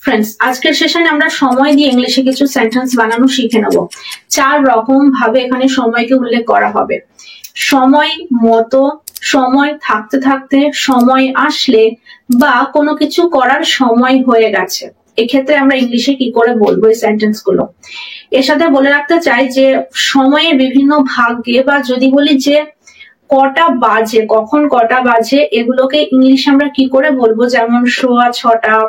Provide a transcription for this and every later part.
Friends, আজকের সেশনে আমরা সময় দিয়ে ইংলিশে কিছু সেন্টেন্স বানানো শিখে নেব। 4 রকম ভাবে এখানে সময়কে উল্লেখ করা হবে। সময় মতো, সময় থাকতে থাকতে, সময় আসলে, বা কোনো কিছু করার সময় হয়ে গেছে। এক্ষেত্রে আমরা ইংলিশে কি করে বলবো এই সেন্টেন্স গুলো। এর সাথে বলে রাখতে চাই যে সময়ের বিভিন্ন ভাগে, বা যদি বলি যে কটা বাজে, কখন কটা বাজে, এগুলোকে ইংলিশে আমরা কি করে বলবো, যেমন 6:15,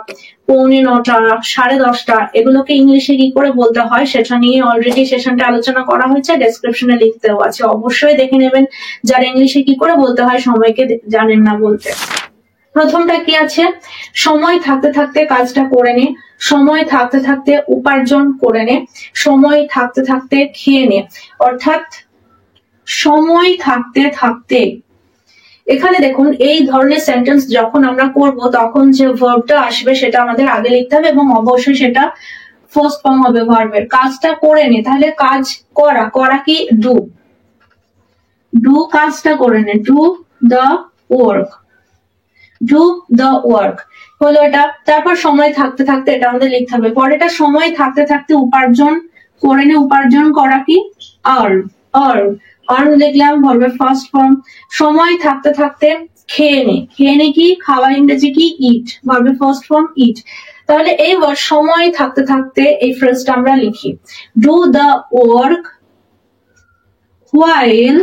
9:45, 10:30, এগুলোকে ইংলিশে কি করে বলতে হয় সেটা নিয়ে অলরেডি সেশনটা আলোচনা করা হয়েছে, ডেসক্রিপশনে লিখতেও আছে, অবশ্যই দেখে নেবেন যারা ইংলিশে কি করে বলতে হয় সময়কে জানেন না বলতে। প্রথমটা কি আছে, সময় থাকতে থাকতে কাজটা করে নে, সময় থাকতে থাকতে উপার্জন করে নে, সময় থাকতে থাকতে খেয়ে নে। অর্থাৎ সময় থাকতে থাকতে, এখানে দেখুন এই ধরনের সেন্টেন্স যখন আমরা করব তখন যে ভার্বটা আসবে সেটা আমাদের আগে লিখতে হবে, এবং অবশ্যই সেটা ফার্স্ট ফর্ম হবে ভার্বের। কাজটা করে নে, তাহলে কাজ করা, করা কি ডু, ডু কাজটা করে নে, do the work, do the work হলো এটা। তারপর সময় থাকতে থাকতে, এটা আমাদের লিখতে হবে। পরেটা সময় থাকতে থাকতে উপার্জন করে নে, উপার্জন করা কি আর্ন, আর্ন, আর্ন লিখলাম ভার্বের ফার্স্ট ফর্ম। সময় থাকতে থাকতে খেয়ে নে, খেয়ে নে কি খাওয়া, ইংরেজি কি ইট, ভার্বের ফার্স্ট ফর্ম ইট। তাহলে এই ওয়ার্ড সময় থাকতে থাকতে এই ফ্রেজটা আমরা লিখি, do the work while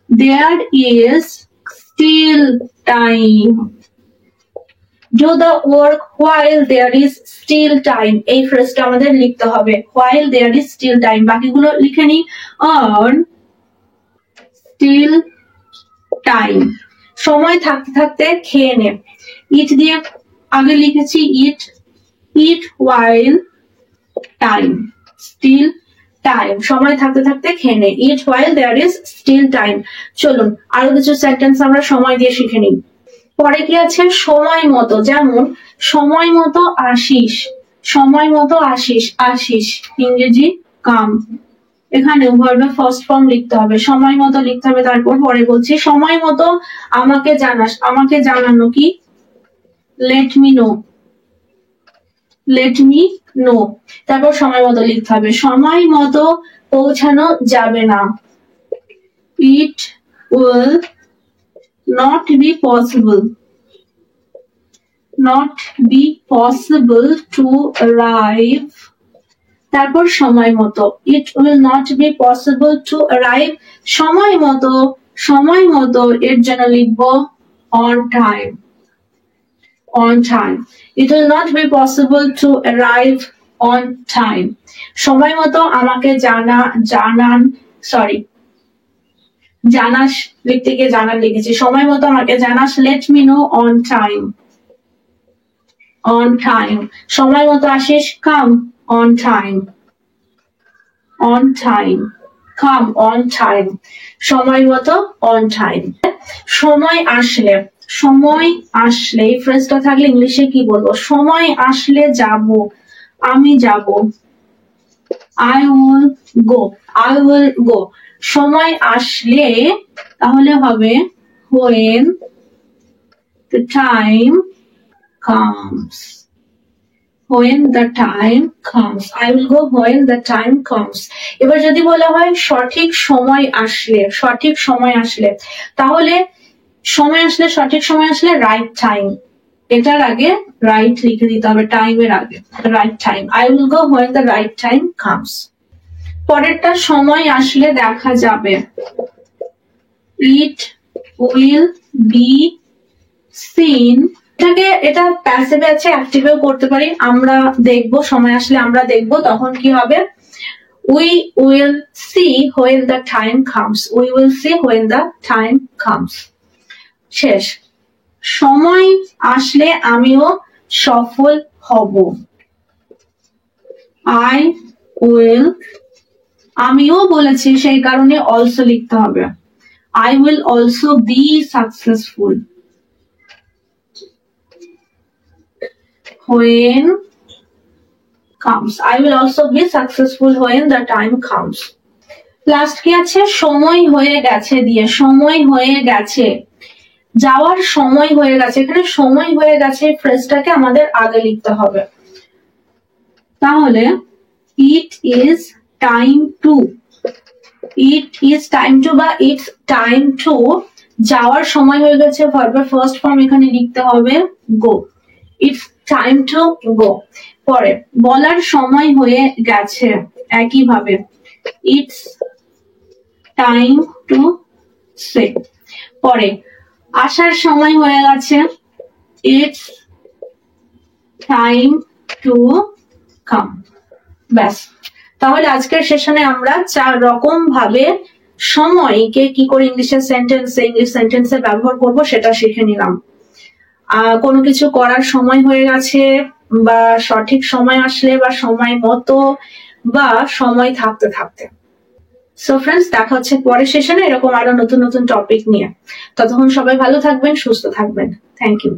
there is still time, do the work while there is still time, এই ফ্রেজটা আমাদের লিখতে হবে, while there is still time। বাকিগুলো লিখে নি, earn still time, সময় থাকতে থাকতে খেয়ে নে, ইট দিয়ে আগে লিখেছি ইট, eat while time, still time, সময় থাকতে থাকতে খেয়ে নে, eat while there is still time। চলুন আরো কিছু সেন্টেন্স আমরা সময় দিয়ে শিখে নিই। পরে কি আছে, সময় মতো, যেমন সময় মতো আসিস, সময় মতো আসিস, আসিস ইংরেজি কাম, এখানে ভার্বের ফার্স্ট ফর্ম লিখতে হবে, সময় মতো লিখতে হবে। তারপর পরে বলছি সময় মতো আমাকে জানাস, আমাকে জানানো কি late me no, late me no. তারপর সময় মতো লিখতে হবে, সময় মতো পৌঁছানো যাবে না, it will not be possible, not be possible to arrive, তারপর সময় মতো, it will not be possible to arrive, সময় মতো, সময় মতো এর জন্য লিখবো on time, on time, it will not be possible to arrive on time, সময় মতো আমাকে জানান, সরি জানাস লিখতে গিয়ে জানান লিখেছি, সময় মতো আমাকে জানাস, let me know on time, on time, সময় মতো আসিস, come on time, on time, come on time, সময় মতো অন টাইম। সময় আসলে, সময় আসলে এই ফ্রেজটা থাকলে ইংলিশে কি বলবো, সময় আসলে যাব, আমি যাব, I will go, I will go, সময় আসলে তাহলে হবে when the time comes, when the time comes, I will go when the time comes। এবার যদি বলা হয় সঠিক সময় আসলে, সঠিক সময় আসলে, তাহলে সময় আসলে, সঠিক সময় আসলে রাইট টাইম, এটার আগে রাইট লিখে দিতে হবে, টাইমের আগে right time, I will go when the right time comes। পরেরটা সময় আসলে দেখা যাবে, it will be seen, এটা প্যাসিভে আছে, অ্যাক্টিভেও করতে পারি, আমরা দেখবো, সময় আসলে আমরা দেখবো, তখন কি হবে, we will see when the time comes, we will see when the time comes। শেষ, সময় আসলে আমিও সফল হব, I will, আমিও বলেছি সেই কারণে অলসো লিখতে হবে, I will also be successful when comes, I will also be successful when the time comes। Last কি আছে, সময় হয়ে গেছে দিয়ে, সময় হয়ে গেছে, যাওয়ার সময় হয়ে গেছে, এখানে সময় হয়ে গেছে ফ্রেজটাকে আমাদের আগে লিখতে হবে। তাহলে it is time to, it is time to বা ইটস টাইম টু, যাওয়ার সময় হয়ে গেছে, ভার্বের ফার্স্ট ফর্ম এখানে লিখতে হবে গো, ইটস টাইম টু গো। পরে বলার সময় হয়ে গেছে একইভাবে ইটস টাইম টু সে। পরে আসার সময় হয়ে গেছে ইটস টাইম টু কাম। ব্যাস, তাহলে আজকের সেশনে আমরা 4 রকম ভাবে সময়কে কি করে ইংলিশ সেন্টেন্সে ব্যবহার করব সেটা শিখে নিলাম। কোনো কিছু করার সময় হয়ে গেছে, বা সঠিক সময় আসলে, বা সময় মতো, বা সময় থাকতে থাকতে। সো ফ্রেন্ডস, দেখা হচ্ছে পরের সেশনে এরকম আরো নতুন নতুন টপিক নিয়ে। ততক্ষণ সবাই ভালো থাকবেন, সুস্থ থাকবেন। Thank you.